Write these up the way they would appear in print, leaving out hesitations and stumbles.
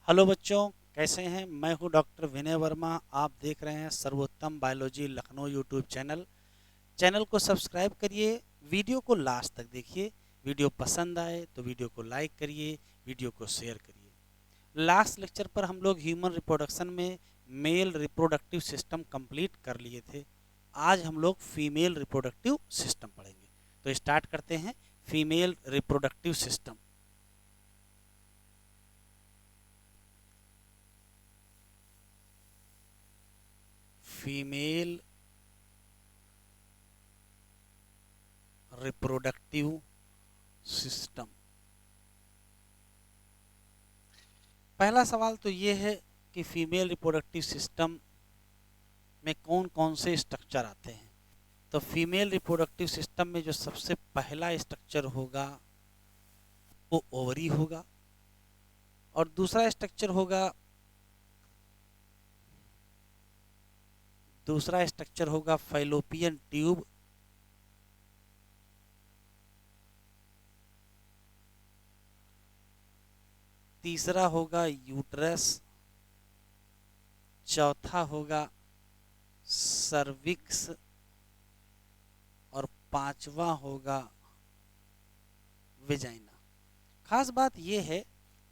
Hello बच्चों, कैसे हैं। मैं हूं डॉक्टर विनय वर्मा। आप देख रहे हैं सर्वोत्तम biology Lucknow YouTube channel. Channel को सब्सक्राइब करिए। वीडियो को लास्ट तक देखिए। वीडियो पसंद आए तो वीडियो को लाइक करिए। वीडियो को शेयर करिए। लास्ट लेक्चर पर हम लोग ह्यूमन रिप्रोडक्शन में मेल रिप्रोडक्टिव सिस्टम कंप्लीट कर लिए थे। आज हम लोग फीमेल रिप्रोडक्टिव सिस्टम पढ़ेंगे। तो स्टार्ट करते हैं। Female reproductive system. Female reproductive system. पहला सवाल तो ये है कि फीमेल रिप्रोडक्टिव सिस्टम में कौन कौन से स्ट्रक्चर आते हैं। तो फीमेल रिप्रोडक्टिव सिस्टम में जो सबसे पहला स्ट्रक्चर होगा वो ओवरी होगा। और दूसरा स्ट्रक्चर होगा फैलोपियन ट्यूब। तीसरा होगा यूट्रस। चौथा होगा सर्विक्स। और पांचवा होगा वेजाइना। खास बात यह है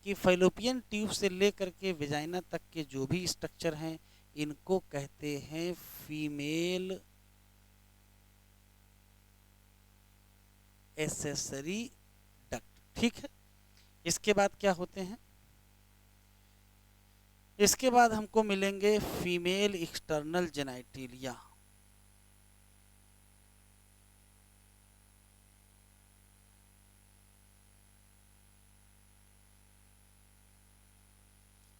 कि फैलोपियन ट्यूब से लेकर के वेजाइना तक के जो भी स्ट्रक्चर हैं इनको कहते हैं फीमेल एसेसरी डक्ट। ठीक है। इसके बाद क्या होते हैं। इसके बाद हमको मिलेंगे female external genitalia.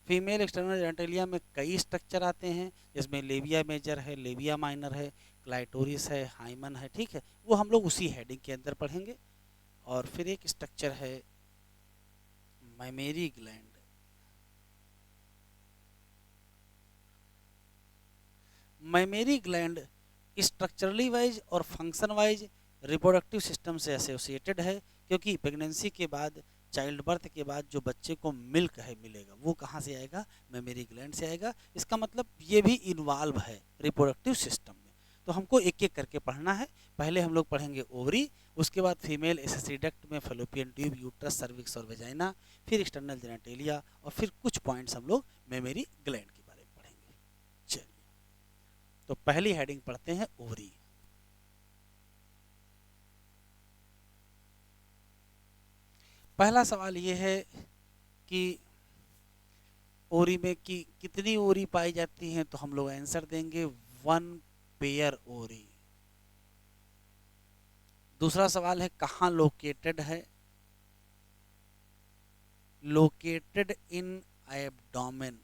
Female external जेनाइटिलिया में कई स्ट्रक्चर आते हैं, जिसमें लेबिया मेजर है, लेबिया माइनर है, क्लाइटोरिस है, हाइमन है। ठीक है, वो हम लोग उसी हेडिंग के अंदर पढ़ेंगे। और फिर एक स्ट्रक्चर है मैमेरी ग्लैंड। मैमेरी ग्लैंड स्ट्रक्चरली वाइज और फंक्शन वाइज रिप्रोडक्टिव सिस्टम से एसोसिएटेड है, क्योंकि प्रेगनेंसी के बाद, चाइल्ड बर्थ के बाद जो बच्चे को मिल्क है मिलेगा वो कहाँ से आएगा, मैमेरी ग्लैंड से आएगा। इसका मतलब ये भी इन्वॉल्व है रिप्रोडक्टिव सिस्टम में। तो हमको एक एक करके पढ़ना है। पहले हम लोग पढ़ेंगे ओवरी, उसके बाद फीमेल एसेसरी डक्ट में फैलोपियन ट्यूब, यूट्रस, सर्विक्स और वेजाइना, फिर एक्सटर्नल जेनेटेलिया, और फिर कुछ पॉइंट्स हम लोग मेमोरी ग्लैंड के बारे में पढ़ेंगे। चलिए, तो पहली हेडिंग पढ़ते हैं ओवरी। पहला सवाल ये है कि ओरी में कितनी ओरी पाई जाती हैं। तो हम लोग आंसर देंगे वन पेयर ओरी। दूसरा सवाल है कहाँ लोकेटेड है। Located in abdomen.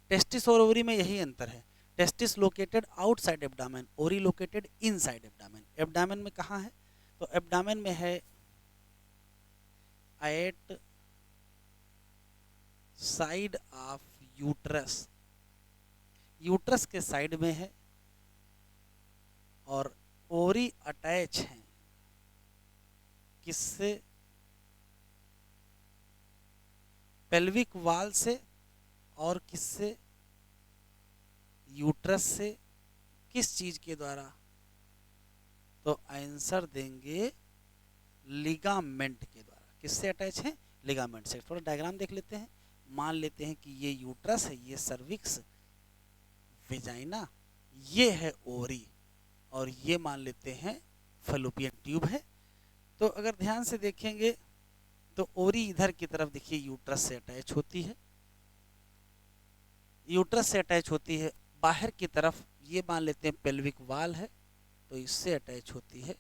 टेस्टिस और ओरी में यही अंतर है। टेस्टिस लोकेटेड आउटसाइड एब्डामेन, ओरी लोकेटेड इनसाइड एब्डामेन। एब्डामेन में कहाँ है, तो एब्डामेन में है at side of uterus. Uterus के साइड में है। और ओरी अटैच हैं किससे, पेल्विक वाल से। और किससे, यूट्रस से। किस चीज के द्वारा, तो आंसर देंगे लिगामेंट के द्वारा। किससे अटैच है, लिगामेंट से। थोड़ा डायग्राम देख लेते हैं। मान लेते हैं कि ये यूट्रस है, ये सर्विक्स, वेजाइना, ये है ओरी, और ये मान लेते हैं फैलोपियन ट्यूब है। तो अगर ध्यान से देखेंगे तो ओरी इधर की तरफ देखिए यूट्रस से अटैच होती है। यूट्रस से अटैच होती है। बाहर की तरफ ये मान लेते हैं पेल्विक वाल है, तो इससे अटैच होती है।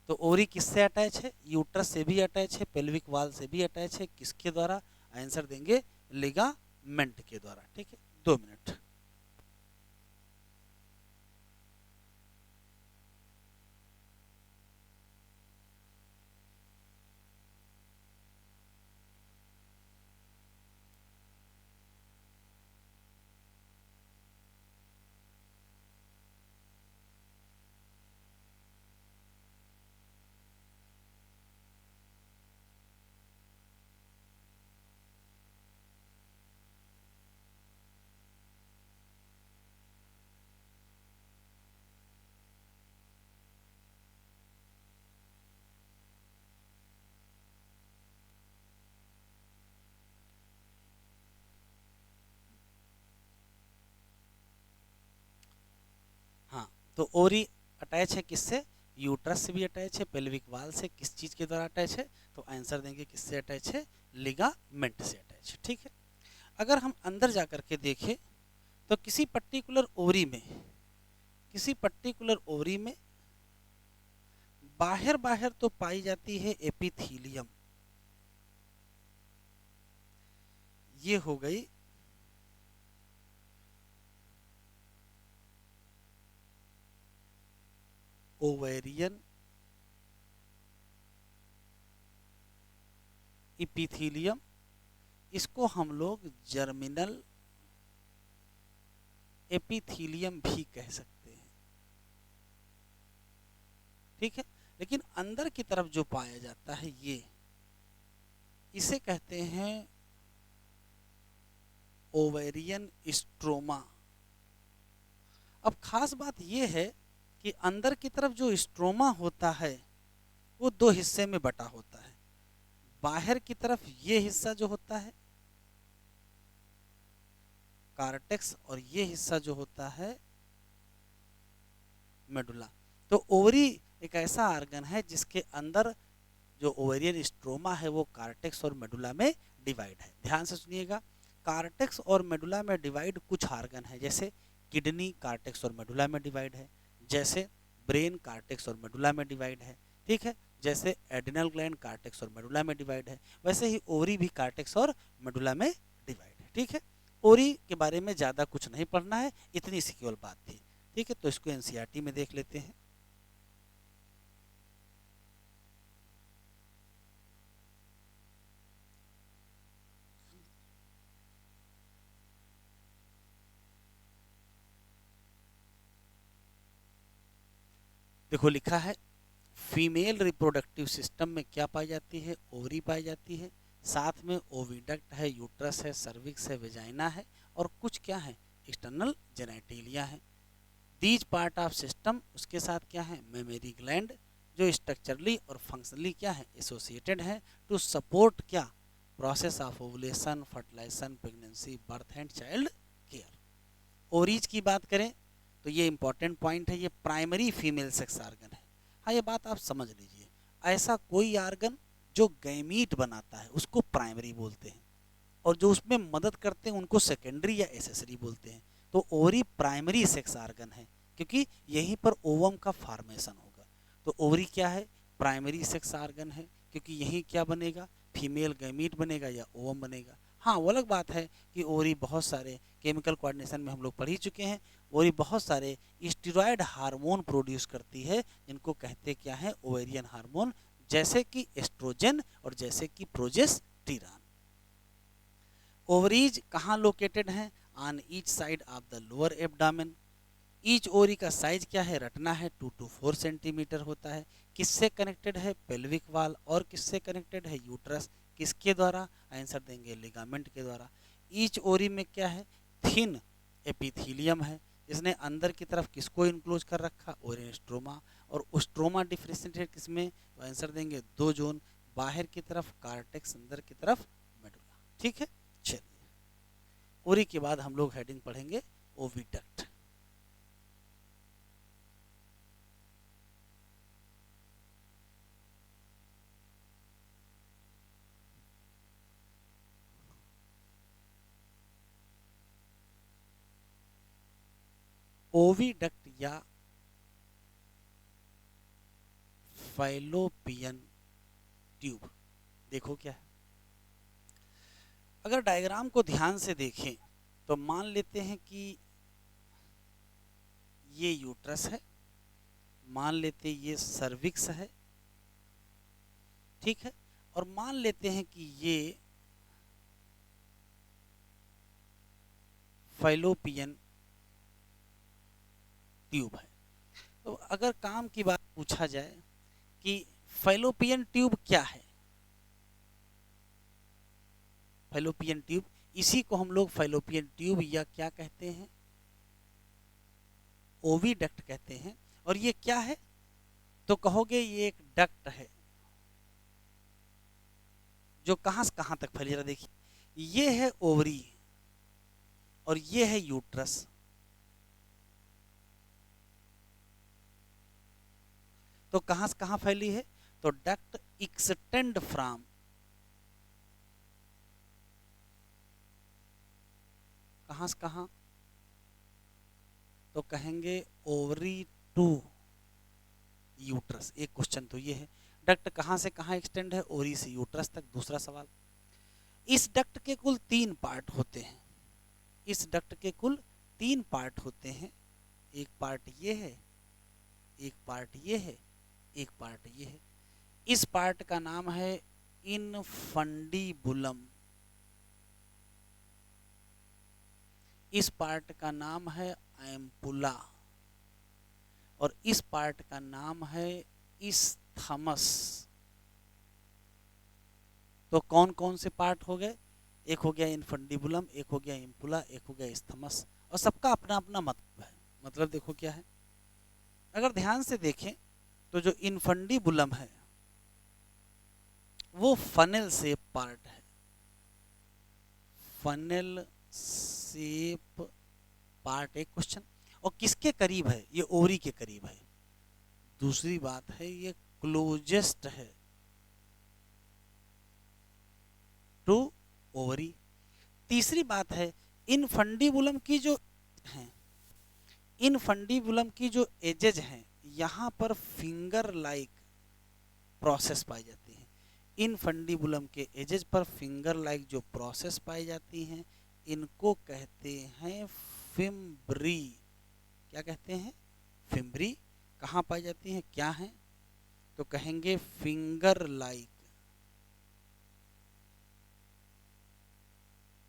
तो ओरी किससे अटैच है, यूट्रस से भी अटैच है, पेल्विक वाल से भी अटैच है। किसके द्वारा, आंसर देंगे लिगामेंट के द्वारा। ठीक है, 2 मिनट। तो ओवरी अटैच है किससे, यूट्रस से भी अटैच है, पेल्विक वाल से, किस चीज के द्वारा अटैच है, तो आंसर देंगे किससे अटैच है, लिगामेंट से अटैच है। ठीक है, अगर हम अंदर जाकर के देखें तो किसी पर्टिकुलर ओवरी में बाहर बाहर तो पाई जाती है एपिथीलियम, ये हो गई ओवेरियन इपिथीलियम, इसको हम लोग जर्मिनल एपिथीलियम भी कह सकते हैं। ठीक है, लेकिन अंदर की तरफ जो पाया जाता है ये, इसे कहते हैं ओवेरियन स्ट्रोमा। अब खास बात यह है कि अंदर की तरफ जो स्ट्रोमा होता है वो दो हिस्से में बटा होता है। बाहर की तरफ ये हिस्सा जो होता है कार्टेक्स, और ये हिस्सा जो होता है मेडुला। तो ओवरी एक ऐसा आर्गन है जिसके अंदर जो ओवेरियन स्ट्रोमा है वो कार्टेक्स और मेडुला में डिवाइड है। ध्यान से सुनिएगा, कार्टेक्स और मेडुला में डिवाइड कुछ आर्गन है, जैसे किडनी कार्टेक्स और मेडुला में डिवाइड है, जैसे ब्रेन कार्टेक्स और मेडुला में डिवाइड है। ठीक है, जैसे एड्रिनल ग्लैंड कार्टेक्स और मेडुला में डिवाइड है, वैसे ही ओवरी भी कार्टेक्स और मेडुला में डिवाइड है। ठीक है, ओवरी के बारे में ज़्यादा कुछ नहीं पढ़ना है, इतनी सी केवल बात थी। ठीक है, तो इसको एनसीईआरटी में देख लेते हैं। देखो लिखा है फीमेल रिप्रोडक्टिव सिस्टम में क्या पाई जाती है, ओवरी पाई जाती है, साथ में ओविडक्ट है, यूट्रस है, सर्विक्स है, वेजाइना है, और कुछ क्या है, एक्सटर्नल जेनेटिलिया है। दीज पार्ट ऑफ सिस्टम, उसके साथ क्या है, मेमरी ग्लैंड, जो स्ट्रक्चरली और फंक्शनली क्या है, एसोसिएटेड है टू सपोर्ट क्या, process of ovulation, fertilization, pregnancy, birth and child care. Ovaries की बात करें तो ये इंपॉर्टेंट पॉइंट है, ये प्राइमरी फीमेल सेक्स आर्गन है। हाँ, ये बात आप समझ लीजिए, ऐसा कोई आर्गन जो गैमीट बनाता है उसको प्राइमरी बोलते हैं, और जो उसमें मदद करते हैं उनको सेकेंडरी या एसेसरी बोलते हैं। तो ओवरी प्राइमरी सेक्स आर्गन है क्योंकि यहीं पर ओवम का फॉर्मेशन होगा। तो ओवरी क्या है, प्राइमरी सेक्स आर्गन है क्योंकि यहीं क्या बनेगा, फीमेल गैमीट बनेगा या ओवम बनेगा। हाँ, वो अलग बात है कि ओवरी बहुत सारे केमिकल कोऑर्डिनेशन में हम लोग पढ़ ही चुके हैं, ओवरी बहुत सारे स्टीरॉयड हार्मोन प्रोड्यूस करती है जिनको कहते क्या है, ओवेरियन हार्मोन, जैसे कि एस्ट्रोजन और जैसे कि प्रोजेस्टेरॉन। ओवरीज कहाँ लोकेटेड हैं, on each side of the lower abdomen. Each ovary का साइज क्या है, रटना है 2 to 4 सेंटीमीटर होता है। किससे कनेक्टेड है, पेल्विक वाल, और किससे कनेक्टेड है, यूट्रस। किसके द्वारा, आंसर देंगे लिगामेंट के द्वारा। ईच ओवरी में क्या है, थिन एपिथीलियम है, इसने अंदर की तरफ किसको इनक्लोज कर रखा, ओवेरियन स्ट्रोमा, और स्ट्रोमा डिफरेंशिएटेड किसमें, तो आंसर देंगे 2 जोन, बाहर की तरफ कार्टेक्स, अंदर की तरफ मेडुला। ठीक है, चलिए ओवरी के बाद हम लोग हेडिंग पढ़ेंगे ओविडक्ट। ओविडक्ट या फैलोपियन ट्यूब, देखो क्या है। अगर डायग्राम को ध्यान से देखें तो मान लेते हैं कि ये यूट्रस है, मान लेते हैं ये सर्विक्स है, ठीक है, और मान लेते हैं कि ये फैलोपियन ट्यूब है। तो अगर काम की बात पूछा जाए कि फैलोपियन ट्यूब क्या है, फैलोपियन ट्यूब, इसी को हम लोग फैलोपियन ट्यूब या क्या कहते हैं, ओविडक्ट कहते हैं। और ये क्या है, तो कहोगे ये एक डक्ट है जो कहां से कहां तक फैली। जरा देखिए, ये है ओवरी और ये है यूट्रस, तो कहाँ से कहाँ फैली है? तो डक्ट एक्सटेंड फ्रॉम, कहाँ से कहाँ? तो कहेंगे ओवरी टू यूट्रस। एक क्वेश्चन तो ये है, डक्ट कहाँ से कहाँ एक्सटेंड है? ओवरी से यूट्रस तक। दूसरा सवाल, इस डक्ट के कुल 3 पार्ट होते हैं। इस डक्ट के कुल 3 पार्ट होते हैं। एक पार्ट ये है, एक पार्ट ये है, एक पार्ट ये है। इस पार्ट का नाम है इनफंडीबुलम, इस पार्ट का नाम है एम्पुला, और इस पार्ट का नाम है इस्थमस। तो कौन कौन से पार्ट हो गए? एक हो गया इनफंडीबुलम, एक हो गया एम्पुला, एक हो गया इस्थमस, और सबका अपना अपना मतलब है। मतलब देखो क्या है, अगर ध्यान से देखें तो जो इनफंडीबुलम है वो फनेल शेप पार्ट है, फनेल शेप पार्ट। एक क्वेश्चन, और किसके करीब है? ये ओवरी के करीब है। दूसरी बात है ये क्लोजेस्ट है टू ओवरी। तीसरी बात है इनफंडीबुलम की जो है, इनफंडीबुलम की जो एजेज हैं यहाँ पर फिंगर लाइक प्रोसेस पाई जाती है। इनफंडीबुलम के एजेज पर फिंगर लाइक जो प्रोसेस पाई जाती हैं इनको कहते हैं फिम्ब्री। क्या कहते हैं? फिम्ब्री। कहाँ पाई जाती हैं, क्या है? तो कहेंगे फिंगर लाइक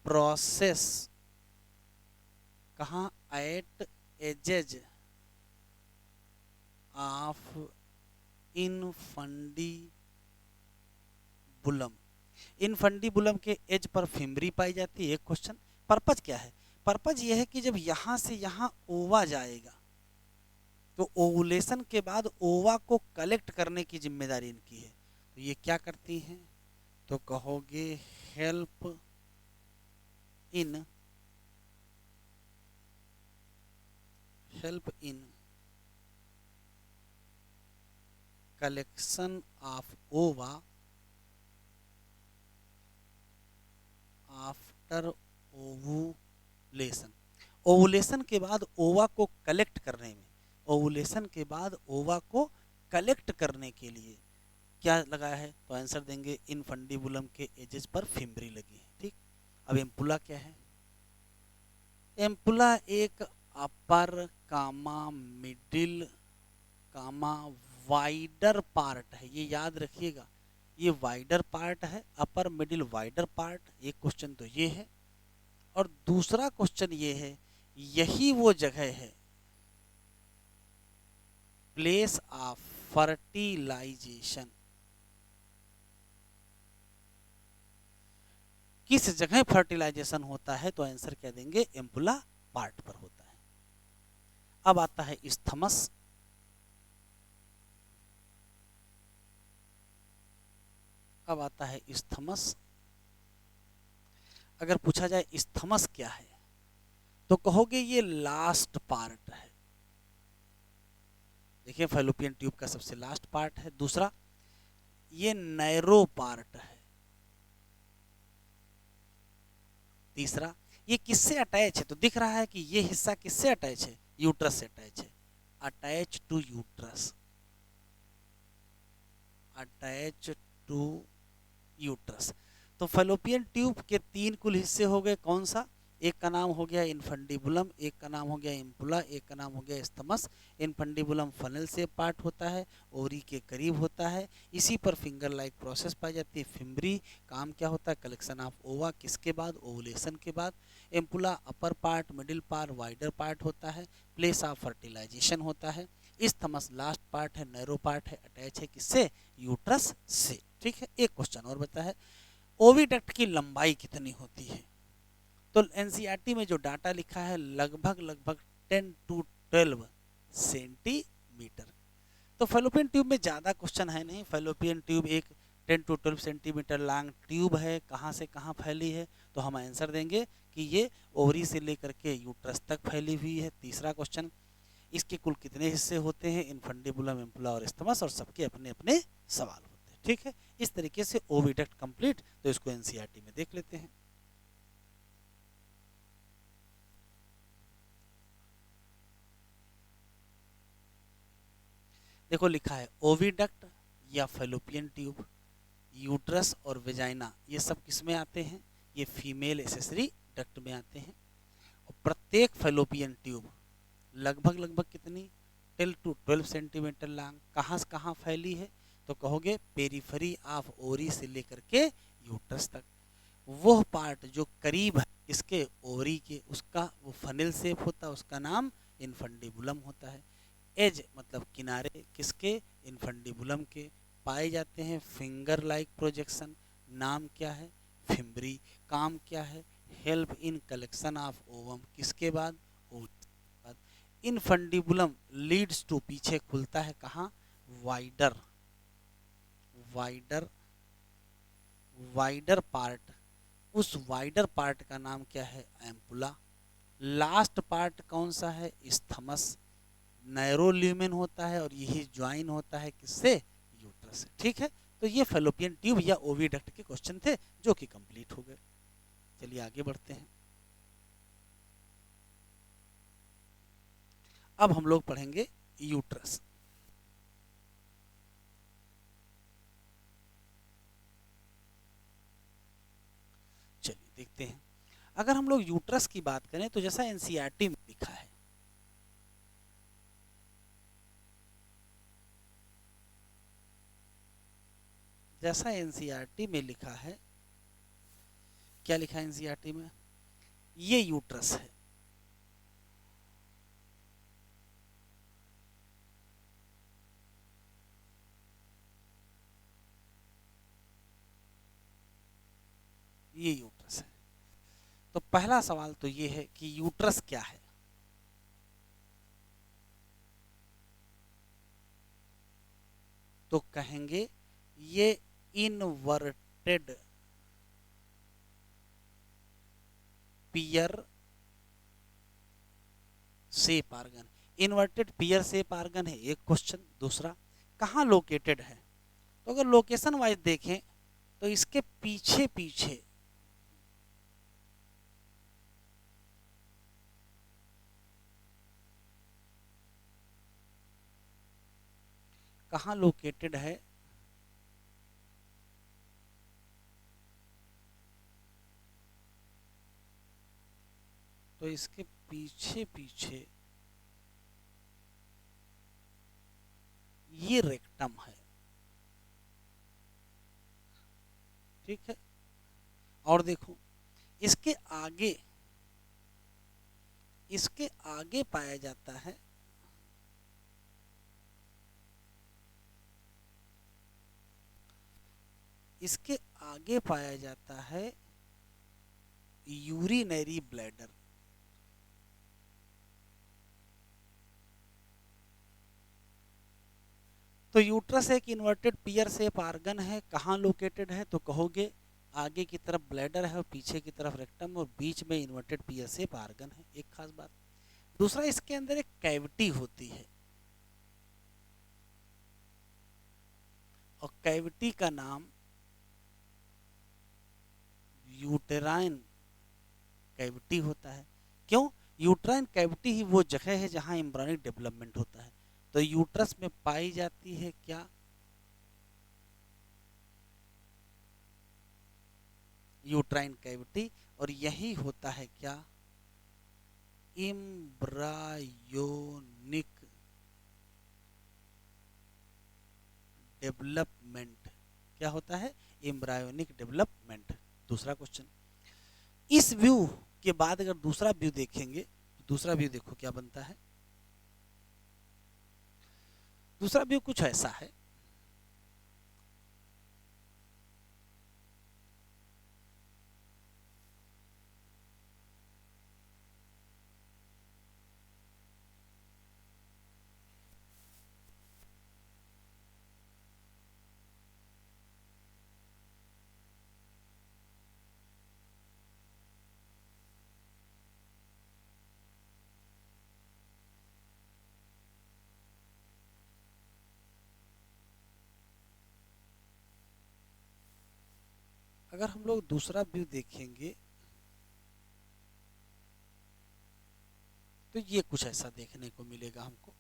प्रोसेस। कहाँ? At edges of infundibulum. Infundibulum के एज पर फिम्ब्री पाई जाती है। एक क्वेश्चन, पर्पज क्या है? पर्पज यह है कि जब यहां से यहां ओवा जाएगा तो ओवुलेशन के बाद ओवा को कलेक्ट करने की जिम्मेदारी इनकी है। तो ये क्या करती हैं? तो कहोगे हेल्प इन कलेक्शन ऑफ ओवा आफ्टर ओवुलेशन। ओवुलेशन के बाद ओवा को कलेक्ट करने में, ओवुलेशन के बाद ओवा को कलेक्ट करने के लिए क्या लगाया है? तो आंसर देंगे इनफंडीबुलम के एजेस पर फिम्ब्री लगी है। ठीक। अब एम्पुला क्या है? एम्पुला एक अपर कामा मिडिल कामा वाइडर पार्ट है। ये याद रखिएगा, ये वाइडर पार्ट है, अपर मिडिल वाइडर पार्ट। एक क्वेश्चन तो ये है, और दूसरा क्वेश्चन ये है यही वो जगह है प्लेस ऑफ फर्टिलाइजेशन। किस जगह फर्टिलाइजेशन होता है? तो आंसर क्या देंगे? एम्पुला पार्ट पर होता है। अब आता है इस्थमस। अब आता है इस्थमस। अगर पूछा जाए इस्थमस क्या है तो कहोगे ये लास्ट पार्ट है। देखिए फैलोपियन ट्यूब का सबसे लास्ट पार्ट है। दूसरा, ये नैरो पार्ट है। तीसरा, ये किससे अटैच है? तो दिख रहा है कि ये हिस्सा किससे अटैच है? यूट्रस से अटैच है। Attach to uterus, attach to uterus. तो फैलोपियन ट्यूब के 3 कुल हिस्से हो गए। कौन सा? एक का नाम हो गया इनफंडीबुलम, एक का नाम हो गया इम्पुला, एक का नाम हो गया इस्थमस। इनफंडीबुलम फनल से पार्ट होता है, ओवरी के करीब होता है, इसी पर फिंगर लाइक प्रोसेस पाई जाती है फिम्ब्री। काम क्या होता है? कलेक्शन ऑफ ओवा। किसके बाद? ओवुलेशन के बाद। Ampulla upper part, middle part, wider part होता है, प्लेस ऑफ फर्टिलाइजेशन होता है। इस्थमस लास्ट पार्ट है, नैरो पार्ट है, अटैच है किससे? यूट्रस से। ठीक है। एक क्वेश्चन और बता है, ओविडक्ट की लंबाई कितनी होती है? तो एनसीईआरटी में जो डाटा लिखा है लगभग 10 to 12 सेंटीमीटर। तो फैलोपियन ट्यूब में ज़्यादा क्वेश्चन है नहीं। फैलोपियन ट्यूब एक 10 to 12 सेंटीमीटर लॉन्ग ट्यूब है। कहाँ से कहाँ फैली है? तो हम आंसर देंगे कि ये ओवरी से लेकर के यूट्रस तक फैली हुई है। तीसरा क्वेश्चन, इसके कुल कितने हिस्से होते हैं, इनफंडिबुलम, एम्पुला और इस्थमस, और सबके अपने अपने सवाल होते हैं। ठीक है, इस तरीके से ओविडक्ट कंप्लीट। तो इसको एनसीईआरटी में देख लेते हैं। देखो लिखा है ओविडक्ट या फेलोपियन ट्यूब, यूट्रस और वेजाइना, ये सब किस में आते हैं, ये फीमेल एसेसरी डक्ट में आते हैं। और प्रत्येक फेलोपियन ट्यूब लगभग लगभग कितनी, 10 to 12 सेंटीमीटर लॉन्ग, कहाँ से कहाँ फैली है, तो कहोगे पेरीफरी ऑफ ओरी से लेकर के यूट्रस तक। वो पार्ट जो करीब है इसके ओरी के, उसका वो फनेल शेप होता है, उसका नाम इनफंडिबुलम होता है। एज मतलब किनारे किसके, इनफंडिबुलम के, पाए जाते हैं फिंगर लाइक प्रोजेक्शन, नाम क्या है, फिम्बरी, काम क्या है, help in collection of ovum, किसके बाद, बाद। इनफंडिबुलम लीड्स टू, पीछे खुलता है कहाँ, वाइडर, वाइडर, वाइडर पार्ट, उस वाइडर पार्ट का नाम क्या है, एम्पुला। लास्ट पार्ट कौन सा है, इस्थमस, नैरो ल्यूमेन होता है और यही ज्वाइन होता है किससे, यूट्रस से। ठीक है, तो ये फेलोपियन ट्यूब या ओविडक्ट के क्वेश्चन थे जो कि कंप्लीट हो गए। चलिए आगे बढ़ते हैं। अब हम लोग पढ़ेंगे यूट्रस। चलिए देखते हैं। अगर हम लोग यूट्रस की बात करें तो जैसा एनसीईआरटी में लिखा है, जैसा एनसीईआरटी में लिखा है, क्या लिखा है एनसीईआरटी में, ये यूट्रस है। ये यूट्रस है। तो पहला सवाल तो ये है कि यूट्रस क्या है। तो कहेंगे ये inverted pear shape organ, inverted pear shape organ है एक क्वेश्चन। दूसरा, कहाँ लोकेटेड है, तो अगर लोकेशन वाइज देखें तो इसके पीछे पीछे कहाँ लोकेटेड है, तो इसके पीछे पीछे ये रेक्टम है। ठीक है, और देखो इसके आगे, इसके आगे पाया जाता है इसके आगे पाया जाता है यूरिनरी ब्लैडर। तो यूट्रस एक इन्वर्टेड पियर शेप आर्गन है, कहाँ लोकेटेड है, तो कहोगे आगे की तरफ ब्लैडर है और पीछे की तरफ रेक्टम और बीच में इन्वर्टेड पियर शेप आर्गन है, एक खास बात। दूसरा, इसके अंदर एक कैविटी होती है और कैविटी का नाम यूटेराइन कैविटी होता है। क्यों, यूट्राइन कैविटी ही वो जगह है जहां एम्ब्रियोनिक डेवलपमेंट होता है। तो यूट्रस में पाई जाती है क्या, यूट्राइन कैविटी, और यही होता है क्या, एम्ब्रायोनिक डेवलपमेंट। क्या होता है, एम्ब्रायोनिक डेवलपमेंट। दूसरा क्वेश्चन, इस व्यू के बाद अगर दूसरा व्यू देखेंगे तो दूसरा व्यू देखो क्या बनता है। दूसरा व्यू कुछ ऐसा है, अगर हम लोग दूसरा व्यू देखेंगे तो ये कुछ ऐसा देखने को मिलेगा हमको।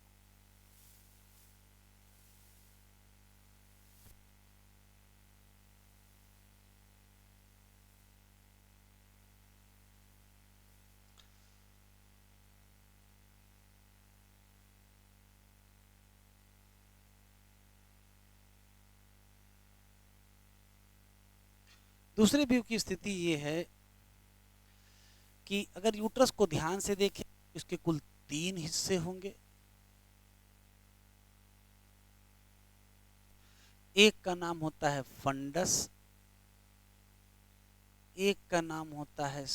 दूसरे व्यू की स्थिति ये है कि अगर यूट्रस को ध्यान से देखें, इसके कुल 3 हिस्से होंगे। एक का नाम होता है फंडस, एक का नाम होता है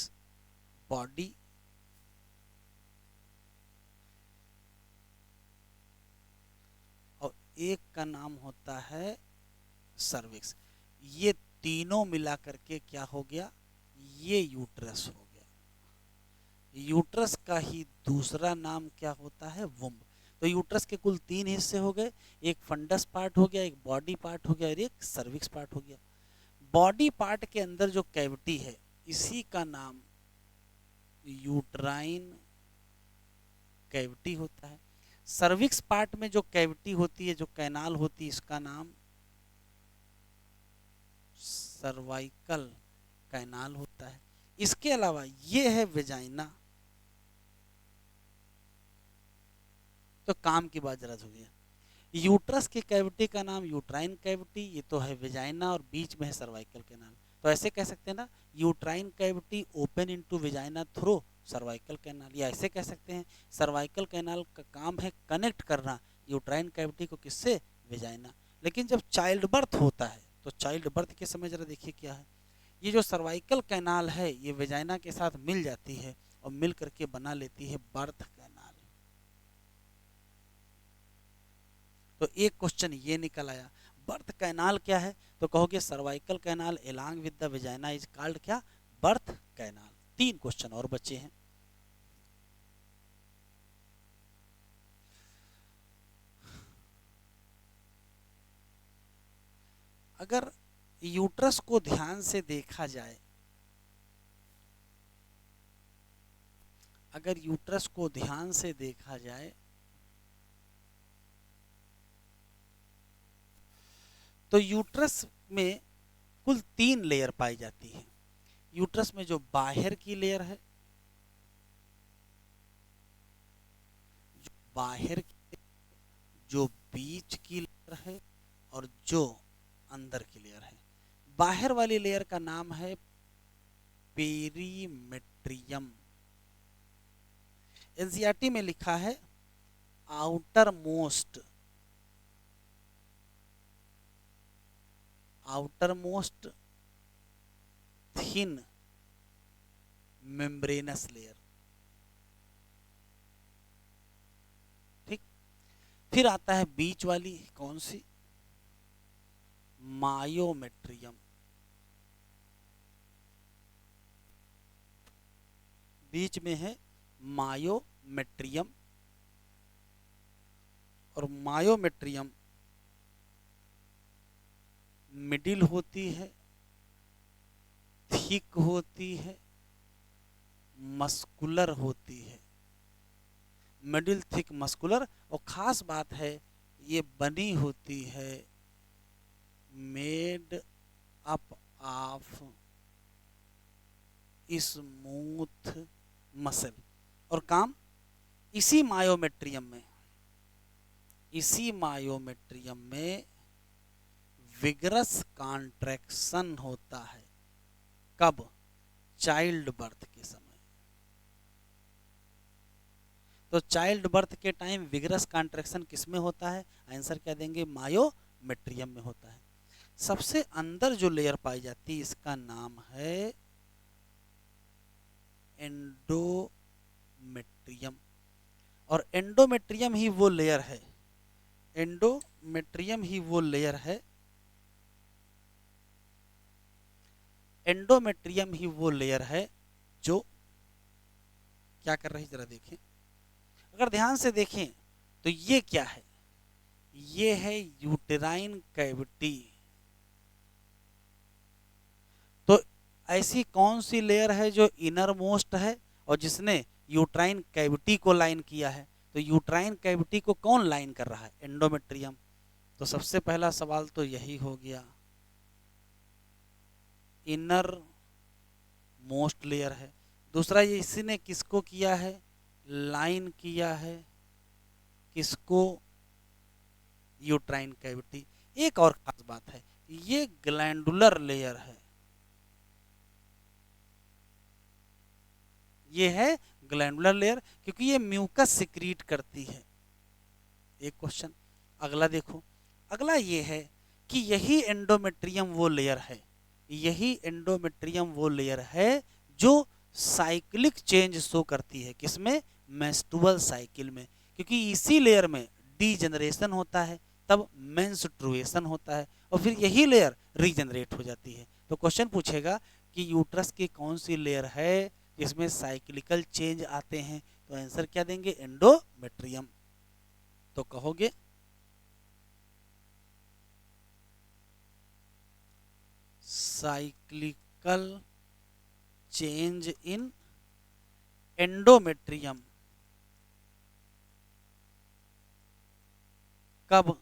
बॉडी, और एक का नाम होता है सर्विक्स। ये तीनों मिला करके क्या हो गया, ये यूट्रस हो गया। यूट्रस का ही दूसरा नाम क्या होता है, वुम्ब। तो यूट्रस के कुल 3 हिस्से हो गए, एक फंडस पार्ट हो गया, एक बॉडी पार्ट हो गया और एक सर्विक्स पार्ट हो गया। बॉडी पार्ट के अंदर जो कैविटी है इसी का नाम यूट्राइन कैविटी होता है। सर्विक्स पार्ट में जो कैविटी होती है, जो कैनाल होती है, इसका नाम सर्वाइकल कैनाल होता है। इसके अलावा ये है वेजाइना। तो काम की बात जरा सुनिए, यूट्रस की कैविटी का नाम यूट्राइन कैविटी, ये तो है वेजाइना, और बीच में है सर्वाइकल कैनाल। तो ऐसे कह सकते हैं ना, uterine cavity open into vagina through cervical canal, या ऐसे कह सकते हैं सर्वाइकल कैनाल का काम है कनेक्ट करना यूट्राइन कैविटी को किससे, वेजाइना। लेकिन जब चाइल्ड बर्थ होता है तो चाइल्ड बर्थ के समय जरा देखिए क्या है, ये जो सर्वाइकल कैनाल है ये वेजाइना के साथ मिल जाती है और मिल करके बना लेती है बर्थ कैनाल। तो एक क्वेश्चन ये निकल आया, बर्थ कैनाल क्या है, तो कहोगे cervical canal along with the vagina is called क्या, बर्थ कैनाल। 3 क्वेश्चन और बचे हैं। अगर यूट्रस को ध्यान से देखा जाए, अगर यूट्रस को ध्यान से देखा जाए तो यूट्रस में कुल 3 लेयर पाई जाती है। यूट्रस में जो बाहर की लेयर है, जो बाहर की, जो बीच की लेयर है और जो अंदर की लेयर है। बाहर वाली लेयर का नाम है पेरीमेट्रियम। एनसीईआरटी में लिखा है outer most, outer most thin membranes layer. ठीक, फिर आता है बीच वाली, कौन सी, मायोमेट्रियम। बीच में है मायोमेट्रियम, और मायोमेट्रियम मिडिल होती है, थिक होती है, मस्कुलर होती है। मिडिल, थिक, मस्कुलर, और खास बात है ये बनी होती है made up of smooth muscle. और काम इसी मायोमेट्रियम में, इसी मायोमेट्रियम में विगरस कॉन्ट्रैक्शन होता है। कब, चाइल्ड बर्थ के समय। तो चाइल्ड बर्थ के टाइम विगरस कॉन्ट्रैक्शन किसमें होता है, आंसर क्या देंगे, मायोमेट्रियम में होता है। सबसे अंदर जो लेयर पाई जाती है इसका नाम है एंडोमेट्रियम। और एंडोमेट्रियम ही वो लेयर है, एंडोमेट्रियम ही वो लेयर है, एंडोमेट्रियम ही वो लेयर है जो क्या कर रही, जरा देखें। अगर ध्यान से देखें तो ये क्या है, ये है यूटेराइन कैविटी। ऐसी कौन सी लेयर है जो इनर मोस्ट है और जिसने यूट्राइन कैविटी को लाइन किया है? तो यूट्राइन कैविटी को कौन लाइन कर रहा है? एंडोमेट्रियम। तो सबसे पहला सवाल तो यही हो गया, इनर मोस्ट लेयर है। दूसरा, ये इसी ने किसको किया है? लाइन किया है, किसको? Uterine cavity. एक और खास बात है, ये ग्लैंडुलर लेयर है, ये है ग्लैंडुलर लेयर, क्योंकि ये म्यूकस सिक्रीट करती है। एक क्वेश्चन अगला देखो, अगला ये है कि यही एंडोमेट्रियम वो लेयर है, यही एंडोमेट्रियम वो लेयर है जो साइक्लिक चेंज शो करती है, किसमें? मेंस्ट्रुअल साइकिल में, क्योंकि इसी लेयर में डीजनरेशन होता है, तब मेंस्ट्रुएशन होता है, और फिर यही लेयर रीजनरेट हो जाती है। तो क्वेश्चन पूछेगा कि यूट्रस की कौन सी लेयर है जिसमें साइक्लिकल चेंज आते हैं? तो आंसर क्या देंगे? एंडोमेट्रियम। तो कहोगे साइक्लिकल चेंज इन एंडोमेट्रियम कब?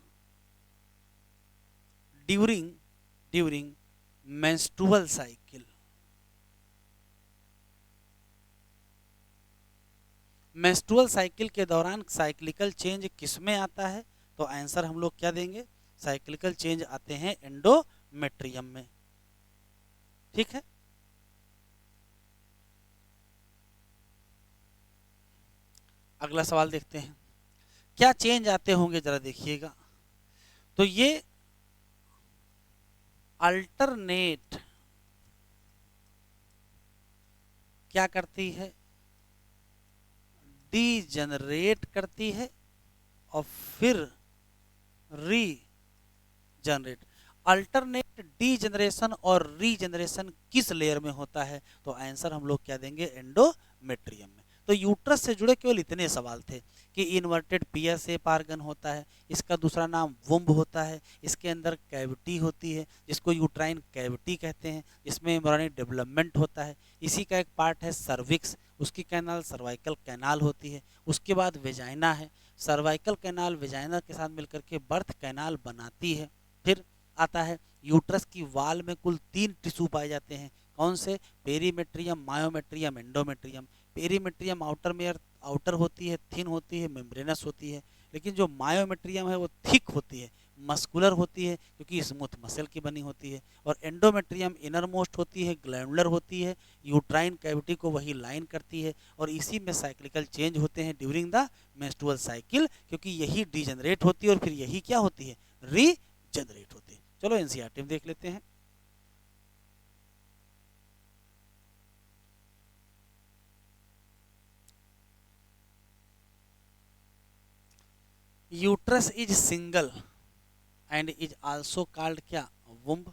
During menstrual cycle. Menstrual cycle के दौरान साइक्लिकल चेंज किसमें आता है? तो आंसर हम लोग क्या देंगे? साइक्लिकल चेंज आते हैं एंडोमेट्रियम में। ठीक है, अगला सवाल देखते हैं, क्या चेंज आते होंगे, जरा देखिएगा। तो ये अल्टरनेट क्या करती है? डीजनरेट करती है और फिर रीजनरेट। अल्टरनेट डीजनरेशन और रीजनरेशन किस लेयर में होता है? तो आंसर हम लोग क्या देंगे? एंडोमेट्रियम में। तो यूट्रस से जुड़े केवल इतने सवाल थे कि इन्वर्टेड पियर शेप आर्गन होता है, इसका दूसरा नाम वुम्ब होता है, इसके अंदर कैविटी होती है जिसको यूट्राइन कैविटी कहते हैं, जिसमें एम्ब्रियोनिक डेवलपमेंट होता है, इसी का एक पार्ट है सर्विक्स, उसकी कैनाल सर्वाइकल कैनाल होती है, उसके बाद वेजाइना है, सर्वाइकल कैनाल वेजाइना के साथ मिलकर के बर्थ कैनाल बनाती है। फिर आता है यूट्रस की वाल में कुल 3 टिश्यू पाए जाते हैं, कौन से? Perimetrium, myometrium, endometrium. Perimetrium outer में आउटर होती है, थिन होती है, मेम्ब्रेनस होती है, लेकिन जो मायोमेट्रियम है वो थिक होती है, मस्कुलर होती है, क्योंकि स्मूथ मसल की बनी होती है। और एंडोमेट्रियम इनर मोस्ट होती है, ग्लैंडुलर होती है, यूट्राइन कैविटी को वही लाइन करती है, और इसी में साइक्लिकल चेंज होते हैं ड्यूरिंग द मेंस्ट्रुअल साइकिल, क्योंकि यही डीजनरेट होती है और फिर यही क्या होती है? रीजनरेट होती है। चलो एनसीईआरटी में देख लेते हैं। Uterus is single and is also called क्या? वुम्ब।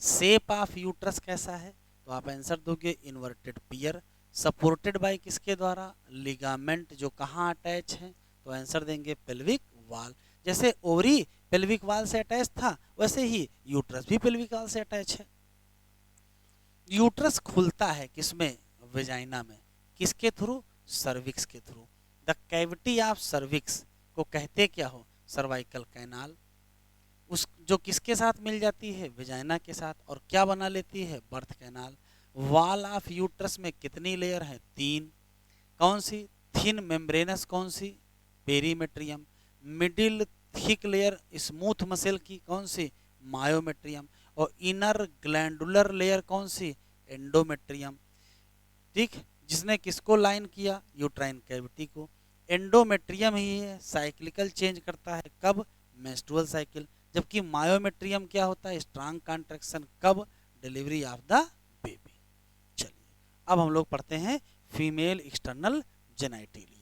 शेप ऑफ यूट्रस कैसा है? तो आप आंसर दोगे इन्वर्टेड पियर, सपोर्टेड बाय किसके द्वारा? लिगामेंट, जो कहाँ अटैच है? तो आंसर देंगे पेल्विक वाल। जैसे ओवरी पेल्विक वाल से अटैच था, वैसे ही यूट्रस भी पेल्विक वाल से अटैच है। यूट्रस खुलता है किसमें? वेजाइना में, किसके थ्रू? सर्विक्स के through. The cavity of cervix को कहते क्या हो? Cervical canal. उस जो किसके साथ मिल जाती है? वेजाइना के साथ, और क्या बना लेती है? Birth canal. Wall of uterus में कितनी लेयर है? 3। कौन सी? थिन मेम्ब्रेनस, कौन सी? Perimetrium. Middle thick layer smooth muscle की, कौन सी? मायोमेट्रियम। और इनर ग्लैंडुलर लेयर कौन सी? एंडोमेट्रियम। ठीक, जिसने किसको लाइन किया? यूट्राइन कैविटी को। एंडोमेट्रियम ही है साइक्लिकल चेंज करता है, कब? Menstrual cycle. जबकि मायोमेट्रियम क्या होता है? स्ट्रांग कॉन्ट्रैक्शन, कब? Delivery of the baby. चलिए अब हम लोग पढ़ते हैं female external genitalia.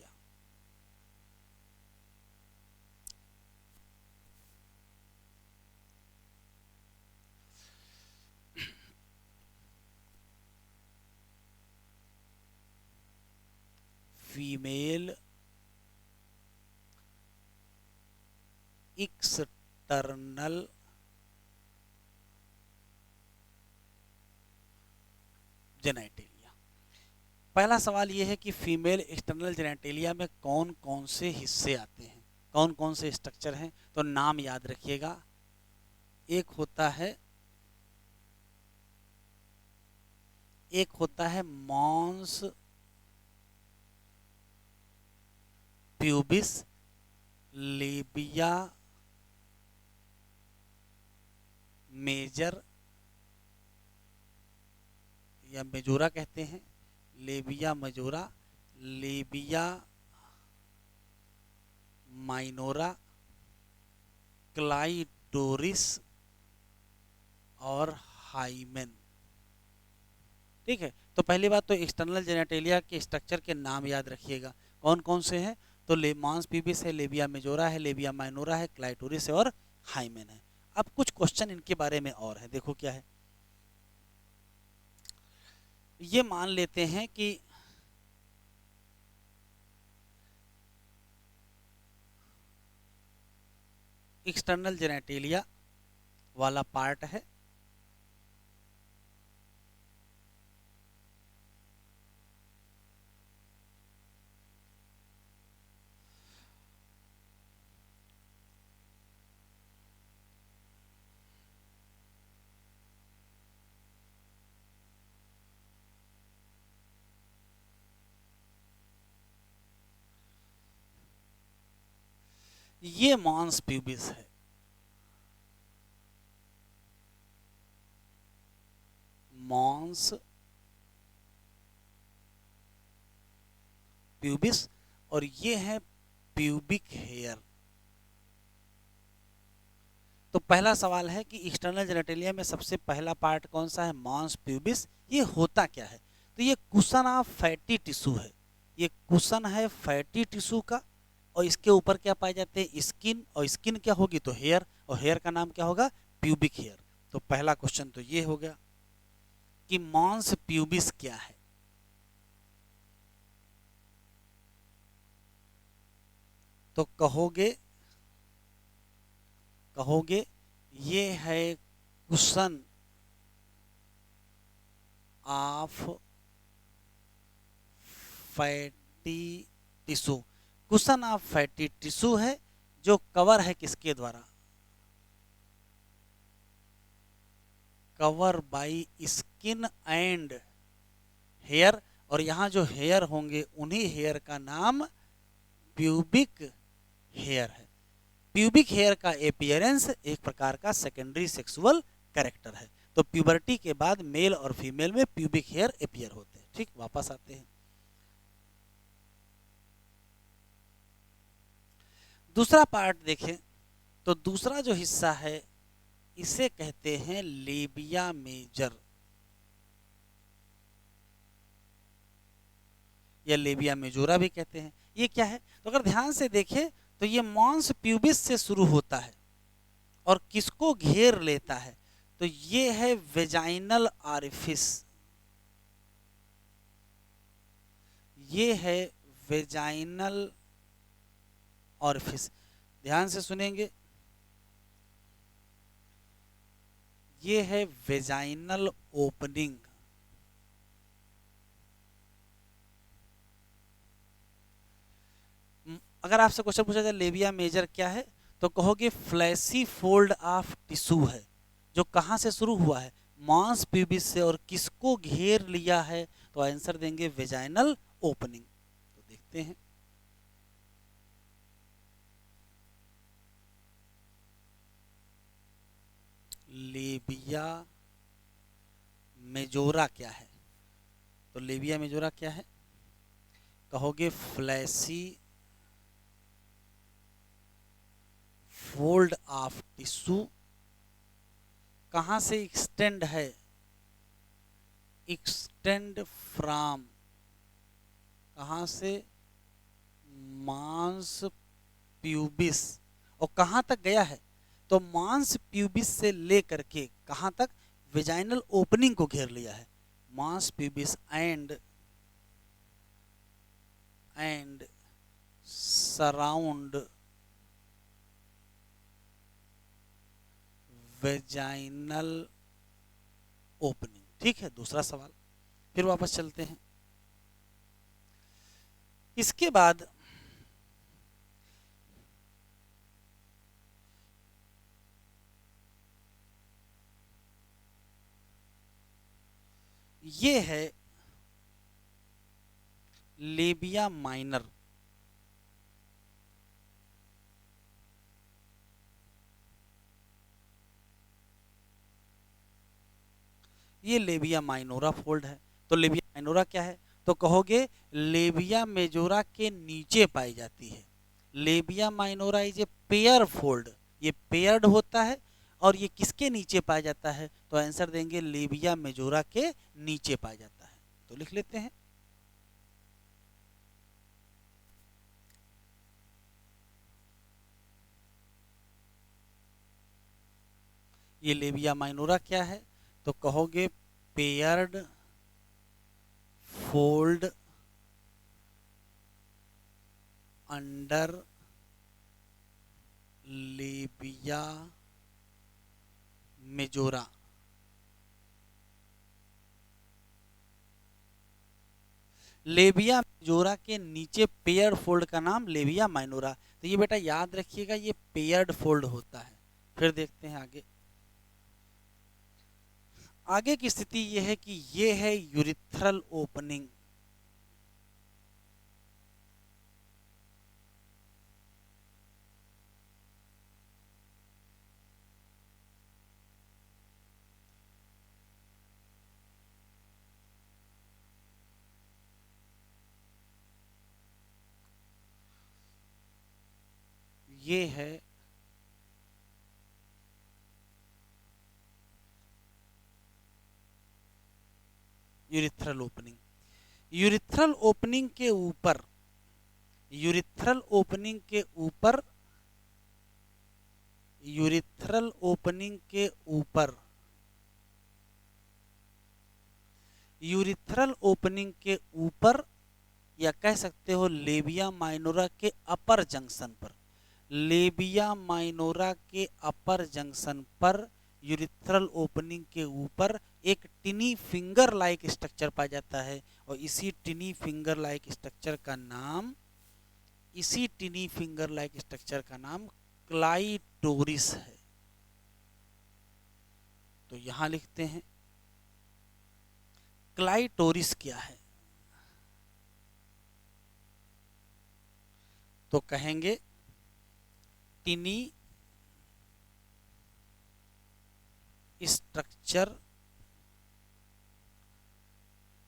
Female external genitalia. पहला सवाल ये है कि फीमेल एक्सटर्नल जेनेटेलिया में कौन कौन से हिस्से आते हैं, कौन कौन से स्ट्रक्चर हैं, तो नाम याद रखिएगा। एक होता है मॉन्स प्यूबिस लेबिया मेजर या मेजोरा कहते हैं, लेबिया मेजोरा, लेबिया माइनोरा, क्लाइटोरिस और हाइमेन। ठीक है, तो पहली बात तो एक्सटर्नल जेनेटेलिया के स्ट्रक्चर के नाम याद रखिएगा, कौन कौन से हैं, तो मॉन्स प्यूबिस है, लेबिया मेजोरा है, लेबिया माइनोरा है, क्लाइटोरिस है और हाइमेन है। अब कुछ क्वेश्चन इनके बारे में और है, देखो क्या है। ये मान लेते हैं कि एक्सटर्नल जेनेटेलिया वाला पार्ट है, ये मॉन्स प्यूबिस है, मॉन्स प्यूबिस, और ये है प्यूबिक हेयर। तो पहला सवाल है कि एक्सटर्नल जेनेटेलिया में सबसे पहला पार्ट कौन सा है, मॉन्स प्यूबिस। ये होता क्या है, तो ये कुशन ऑफ फैटी टिश्यू है, ये कुशन है फैटी टिश्यू का, और इसके ऊपर क्या पाए जाते हैं, स्किन, और स्किन क्या होगी तो हेयर, और हेयर का नाम क्या होगा, प्यूबिक हेयर। तो पहला क्वेश्चन तो ये हो गया कि मॉन्स प्यूबिस क्या है। तो कहोगे ये है cushion of fatty tissue. Cushion of fatty tissue है जो कवर है किसके द्वारा, cover by skin and hair, और यहां जो हेयर होंगे उन्हीं हेयर का नाम प्यूबिक हेयर है। प्यूबिक हेयर का एपियरेंस एक प्रकार का सेकेंडरी सेक्सुअल कैरेक्टर है। तो प्यूबर्टी के बाद मेल और फीमेल में प्यूबिक हेयर एपियर होते हैं। ठीक, वापस आते हैं। दूसरा पार्ट देखें, तो दूसरा जो हिस्सा है इसे कहते हैं लेबिया मेजर या लेबिया मेजोरा भी कहते हैं। ये क्या है, तो अगर ध्यान से देखें तो ये मॉन्स प्यूबिस से शुरू होता है और किसको घेर लेता है, तो ये है वेजाइनल ऑरिफिस, ये है वेजाइनल ऑरिफिस। ध्यान से सुनेंगे, ये है वेजाइनल ओपनिंग। अगर आपसे क्वेश्चन पूछा जाए लेबिया मेजर क्या है, तो कहोगे फ्लैशी फोल्ड ऑफ टिश्यू है जो कहां से शुरू हुआ है, मॉन्स प्यूबिस से, और किसको घेर लिया है, तो आंसर देंगे वेजाइनल ओपनिंग। तो देखते हैं, लेबिया मेजोरा क्या है, तो लेबिया मेजोरा क्या है, कहोगे फ्लैशी फोल्ड ऑफ टिश्यू, कहां से एक्सटेंड है, एक्सटेंड फ्रॉम, कहां से, मांस प्यूबिस, और कहां तक गया है, तो मांस प्यूबिस से लेकर के कहां तक, वेजाइनल ओपनिंग को घेर लिया है, मांस pubis and surround vaginal opening. ठीक है, दूसरा सवाल, फिर वापस चलते हैं। इसके बाद ये है लेबिया माइनर। ये लेबिया माइनोरा फोल्ड है। तो लेबिया माइनोरा क्या है? तो कहोगे लेबिया मेजोरा के नीचे पाई जाती है। Labia minora is a pair fold, ये पेयर्ड होता है। और ये किसके नीचे पाया जाता है? तो आंसर देंगे लेबिया मेजोरा के नीचे पाया जाता है। तो लिख लेते हैं। ये लेबिया माइनोरा क्या है? तो कहोगे paired fold under labia majora. Labia majora के नीचे पेयर्ड फोल्ड का नाम लेबिया माइनोरा। तो ये बेटा याद रखिएगा, ये पेयर्ड फोल्ड होता है। फिर देखते हैं आगे। आगे की स्थिति ये है कि ये है यूरिथ्रल ओपनिंग। ये है यूरिथ्रल ओपनिंग। यूरिथ्रल ओपनिंग के ऊपर, यूरिथ्रल ओपनिंग के ऊपर, यूरिथ्रल ओपनिंग के ऊपर, यूरिथ्रल ओपनिंग के ऊपर, या कह सकते हो लेबिया माइनोरा के अपर जंक्शन पर, लेबिया माइनोरा के अपर जंक्शन पर यूरिथ्रल ओपनिंग के ऊपर एक टिनी फिंगर लाइक स्ट्रक्चर पाया जाता है। और इसी टिनी फिंगर लाइक स्ट्रक्चर का नाम, इसी टिनी फिंगर लाइक स्ट्रक्चर का नाम क्लाइटोरिस है। तो यहां लिखते हैं क्लाइटोरिस क्या है? तो कहेंगे टिनी स्ट्रक्चर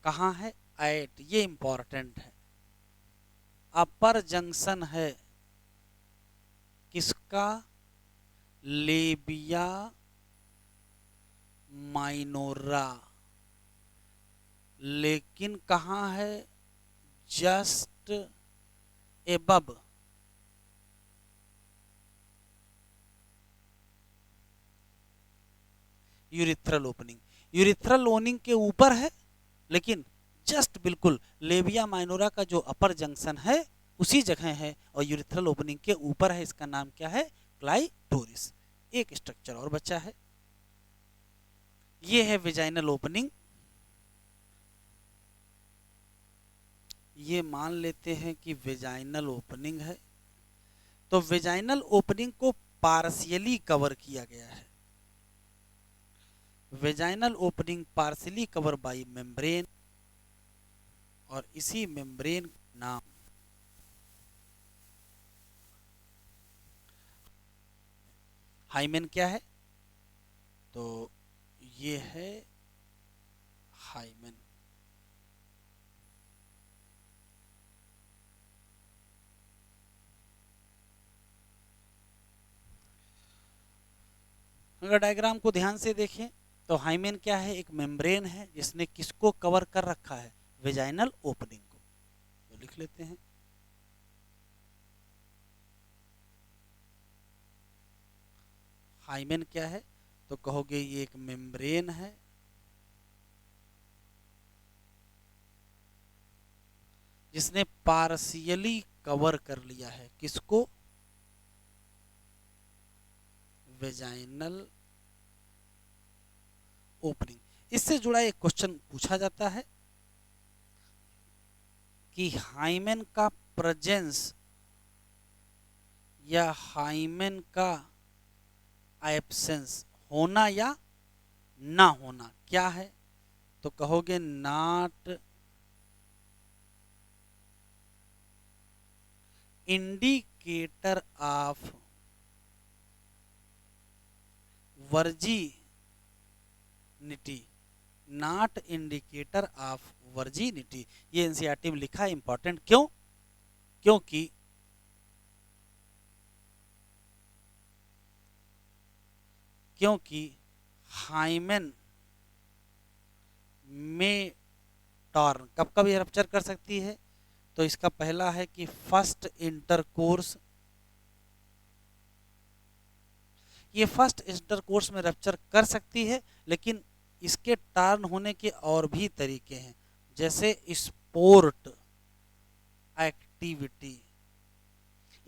कहाँ है? एट, ये इंपॉर्टेंट है, अपर जंक्शन है किसका? Labia minora. लेकिन कहाँ है? Just above urethral opening. Urethral opening के ऊपर है, लेकिन जस्ट बिल्कुल लेबिया माइनोरा का जो अपर जंक्शन है उसी जगह है, और यूरिथ्रल ओपनिंग के ऊपर है। इसका नाम क्या है? क्लाइटोरिस। एक स्ट्रक्चर और बचा है, ये है वेजाइनल ओपनिंग। ये मान लेते हैं कि वेजाइनल ओपनिंग है। तो वेजाइनल ओपनिंग को पार्शियली कवर किया गया है। Vaginal opening partially cover by membrane, और इसी मेम्ब्रेन नाम हाइमेन क्या है? तो ये है हाइमेन। अगर डायग्राम को ध्यान से देखें तो हाइमेन क्या है? एक मेम्ब्रेन है जिसने किसको कवर कर रखा है? वेजाइनल ओपनिंग को। तो लिख लेते हैं हाइमेन क्या है? तो कहोगे ये एक मेम्ब्रेन है जिसने पार्शियली कवर कर लिया है किसको? Vaginal opening. इससे जुड़ा एक क्वेश्चन पूछा जाता है कि हाइमेन का प्रेजेंस या हाइमेन का एब्सेंस, होना या ना होना क्या है, तो कहोगे not indicator of virginity, not indicator of virginity. ये एनसीईआरटी में लिखा है, इंपॉर्टेंट क्यों? क्योंकि हाइमेन में टॉर्न कब कब ये रप्चर कर सकती है, तो इसका पहला है कि फर्स्ट इंटरकोर्स, ये फर्स्ट इंटरकोर्स में रप्चर कर सकती है, लेकिन इसके टर्न होने के और भी तरीके हैं, जैसे स्पोर्ट एक्टिविटी,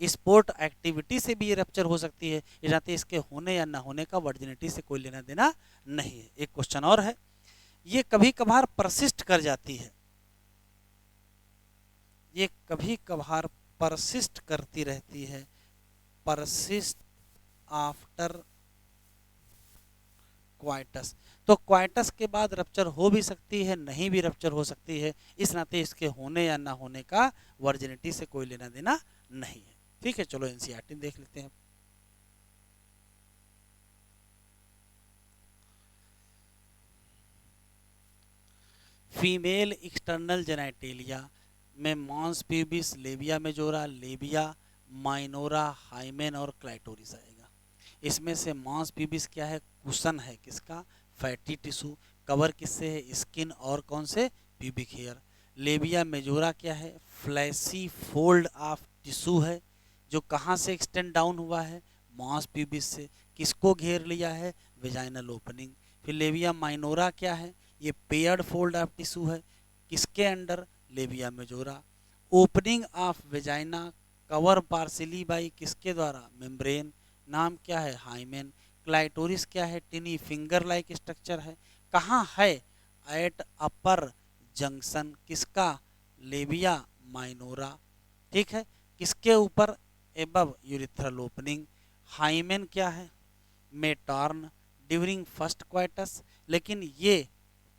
स्पोर्ट एक्टिविटी से भी ये रप्चर हो सकती है, ये जाते इसके होने या ना होने का वर्जिनिटी से कोई लेना देना नहीं है। एक क्वेश्चन और है, ये कभी कभार परसिस्ट कर जाती है, ये कभी कभार परसिस्ट करती रहती है, परसिस्ट आफ्टर क्वाइटस, तो क्वाइटस के बाद रप्चर हो भी सकती है, नहीं भी रप्चर हो सकती है, इस नाते इसके होने या ना होने का वर्जिनिटी से कोई लेना देना नहीं है। ठीक है, चलो एनसीईआरटी देख लेते हैं। फीमेल एक्सटर्नल जेनाइटेलिया में mons pubis, labia majora, labia minora, hymen और क्लाइटोरिस आएगा। इसमें से मॉन्स प्यूबिस क्या है, कुशन है किसका, फैटी टिश्यू, कवर किससे है, स्किन और कौन से, प्यूबिक हेयर। लेबिया मेजोरा क्या है, फ्लैसी फोल्ड ऑफ टिश्यू है, जो कहाँ से एक्सटेंड डाउन हुआ है, मॉन्स प्यूबिस से, किसको घेर लिया है, वेजाइनल ओपनिंग। फिर लेबिया माइनोरा क्या है, ये पेयर्ड फोल्ड ऑफ टिश्यू है, किसके under, labia majora. Opening of vagina, cover partially by किसके द्वारा, मेम्ब्रेन, नाम क्या है, हाइमेन। क्लाइटोरिस क्या है, टिनी फिंगर लाइक स्ट्रक्चर है, कहाँ है, एट अपर जंक्शन किसका, लेबिया माइनोरा। ठीक है, किसके ऊपर, एबव यूरिथ्रल ओपनिंग। हाइमेन क्या है, मेटॉर्न ड्यूरिंग फर्स्ट क्वाइटस, लेकिन ये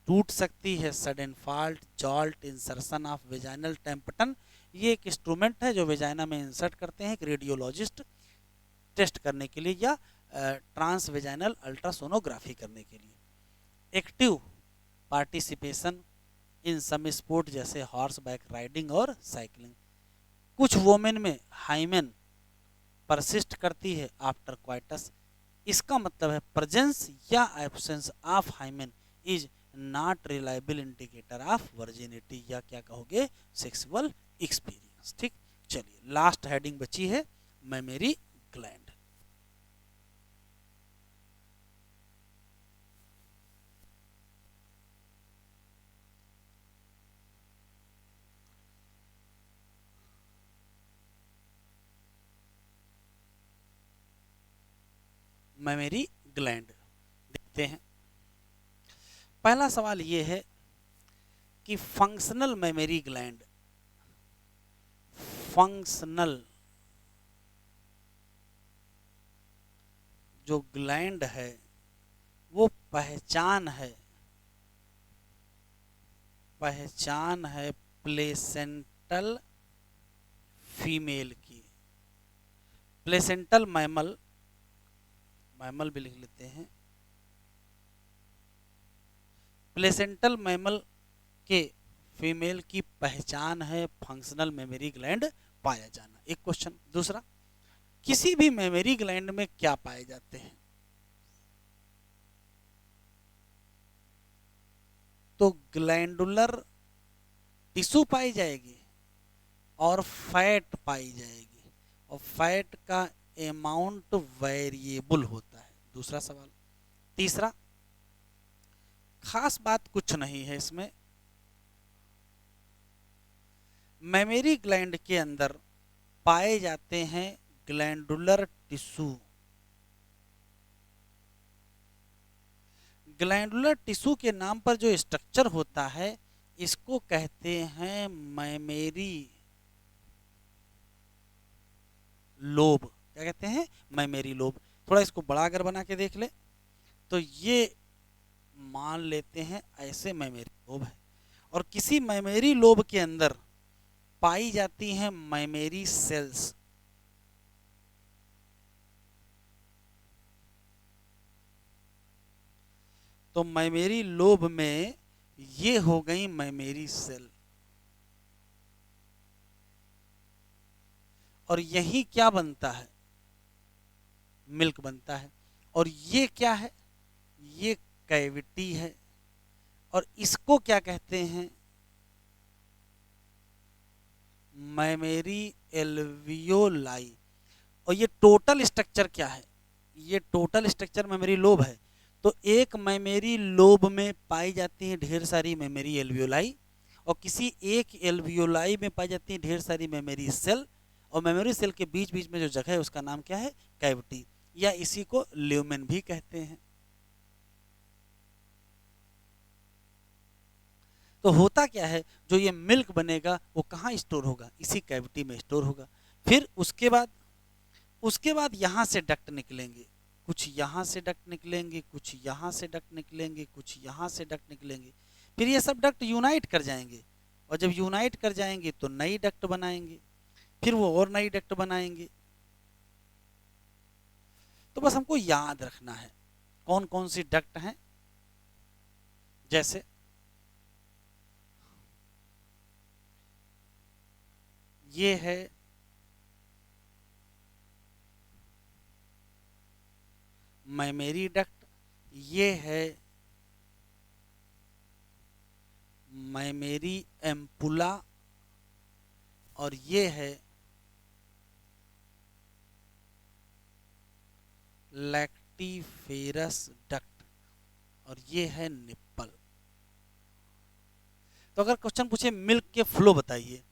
टूट सकती है, sudden fall, jolt, insertion of vaginal tampon, ये एक इंस्ट्रूमेंट है जो वेजाइना में इंसर्ट करते हैं एक रेडियोलॉजिस्ट टेस्ट करने के लिए या ट्रांस वेजाइनल अल्ट्रासोनोग्राफी करने के लिए। Active participation in some sport जैसे हॉर्स बैक राइडिंग और साइकिलिंग। कुछ वोमेन में हाइमेन परसिस्ट करती है आफ्टर क्वाइटस, इसका मतलब है प्रेजेंस या absence of hymen is not reliable indicator of virginity, या क्या कहोगे, सेक्सुअल एक्सपीरियंस। ठीक, चलिए लास्ट हेडिंग बची है मेमोरी ग्लैंड। मेमोरी ग्लैंड देखते हैं। पहला सवाल ये है कि फंक्शनल मेमोरी ग्लैंड, फंक्शनल जो ग्लैंड है वो पहचान है, पहचान है प्लेसेंटल फीमेल की। प्लेसेंटल मैमल, मैमल भी लिख लेते हैं, प्लेसेंटल मैमल के फीमेल की पहचान है फंक्शनल मेमोरी ग्लैंड पाया जाना। एक क्वेश्चन। दूसरा, किसी भी मेमोरी ग्लैंड में क्या पाए जाते हैं, तो ग्लैंडुलर टिश्यू पाई जाएगी और फैट पाई जाएगी, और फैट का अमाउंट वेरिएबल होता है। दूसरा सवाल। तीसरा, खास बात कुछ नहीं है इसमें, मेमोरी ग्लैंड के अंदर पाए जाते हैं ग्लैंडुलर टिश्यू। ग्लैंडुलर टिश्यू के नाम पर जो स्ट्रक्चर होता है इसको कहते हैं मैमेरी लोब। क्या कहते हैं? मैमेरी लोब। थोड़ा इसको बड़ा अगर बना के देख ले तो ये मान लेते हैं ऐसे मैमेरी लोब है, और किसी मैमेरी लोब के अंदर पाई जाती हैं मैमेरी सेल्स। तो मैमेरी लोब में ये हो गई मैमेरी सेल, और यही क्या बनता है? मिल्क बनता है। और ये क्या है? ये कैविटी है, और इसको क्या कहते हैं? मैमेरी एल्वियोलाई। और ये टोटल स्ट्रक्चर क्या है? ये टोटल स्ट्रक्चर मैमेरी लोब है। तो एक मैमेरी लोब में पाई जाती है ढेर सारी मैमेरी एल्वियोलाई, और किसी एक एल्वियोलाई में पाई जाती है ढेर सारी मैमेरी सेल, और मेमोरी सेल के बीच बीच में जो जगह है उसका नाम क्या है? कैविटी, या इसी को ल्यूमेन भी कहते हैं। तो होता क्या है, जो ये मिल्क बनेगा वो कहाँ स्टोर होगा? इसी कैविटी में स्टोर होगा। फिर उसके बाद यहाँ से डक्ट निकलेंगे, कुछ यहाँ से डक्ट निकलेंगे, कुछ यहाँ से डक्ट निकलेंगे, कुछ यहाँ से डक्ट निकलेंगे। फिर ये सब डक्ट यूनाइट कर जाएंगे, और जब यूनाइट कर जाएंगे तो नई डक्ट बनाएंगे, फिर वो और नई डक्ट बनाएंगे। तो बस हमको याद रखना है कौन कौन सी डक्ट हैं। जैसे ये है मैमेरी डक्ट, ये है मैमेरी एम्पुला, और ये है लैक्टिफेरस डक्ट, और ये है निप्पल। तो अगर क्वेश्चन पूछे मिल्क के फ्लो बताइए,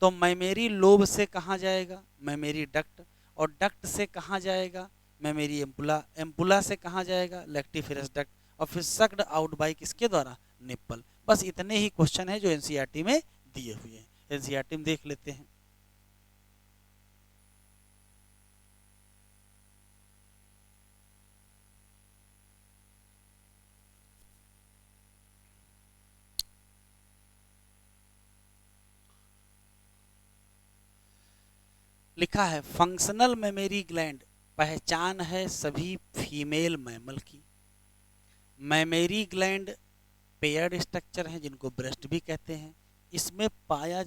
तो मैमेरी लोब से कहाँ जाएगा? मैमेरी डक्ट, और डक्ट से कहाँ जाएगा? मैमेरी एम्पुला, एम्पुला से कहाँ जाएगा? लैक्टिफेरस डक्ट, और फिर सक्ड आउट बाय किसके द्वारा? निप्पल। बस इतने ही क्वेश्चन है जो एनसीईआरटी में दिए हुए हैं, एनसीईआरटी में देख लेते हैं। लिखा है फंक्शनल मेमोरी ग्लैंड पहचान है सभी फीमेल मैमल की। मेमोरी ग्लैंड पेयर्ड स्ट्रक्चर है जिनको ब्रेस्ट भी कहते हैं। इसमें पाया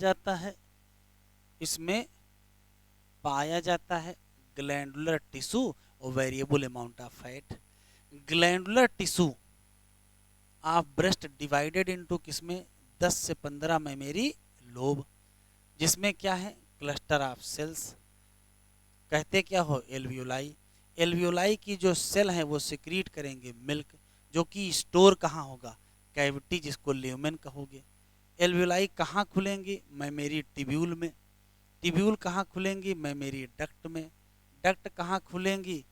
जाता है ग्लैंडुलर टिश्यू और variable amount of fat. Glandular tissue of breast divided into किसमें? 10 से 15 मेमोरी लोब, जिसमें क्या है? Cluster of cells. कहते क्या हो? एल्वियोलाई। एल्वियोलाई की जो सेल है वो सिक्रीट करेंगे मिल्क, जो कि स्टोर कहाँ होगा? कैविटी, जिसको ल्यूमेन कहोगे। एल्वियोलाई कहाँ खुलेंगी? मैमेरी टिब्यूल में। टिब्यूल कहाँ खुलेंगी? मैमेरी डक्ट में। डक्ट कहाँ खुलेंगी?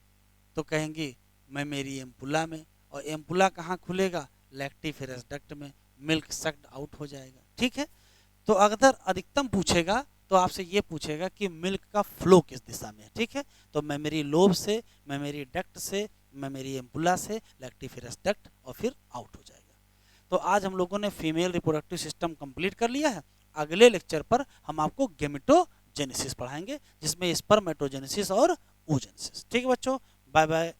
तो कहेंगे मैमेरी एम्पुला में। और एम्पुला कहाँ खुलेगा? लैक्टिफेरस डक्ट में। मिल्क सक्ड आउट हो जाएगा। ठीक है। तो अगर अधिकतम पूछेगा तो आपसे ये पूछेगा कि मिल्क का फ्लो किस दिशा में है। ठीक है। तो मेमोरी लोब से, मेमोरी डक्ट से, मेमोरी एम्पुला से, लैक्टिफेरस डक्ट, और फिर आउट हो जाएगा। तो आज हम लोगों ने फीमेल रिप्रोडक्टिव सिस्टम कंप्लीट कर लिया है। अगले लेक्चर पर हम आपको गेमेटोजेनेसिस पढ़ाएंगे, जिसमें स्पर्मेटोजेनेसिस और oogenesis। ठीक है बच्चों, बाय बाय।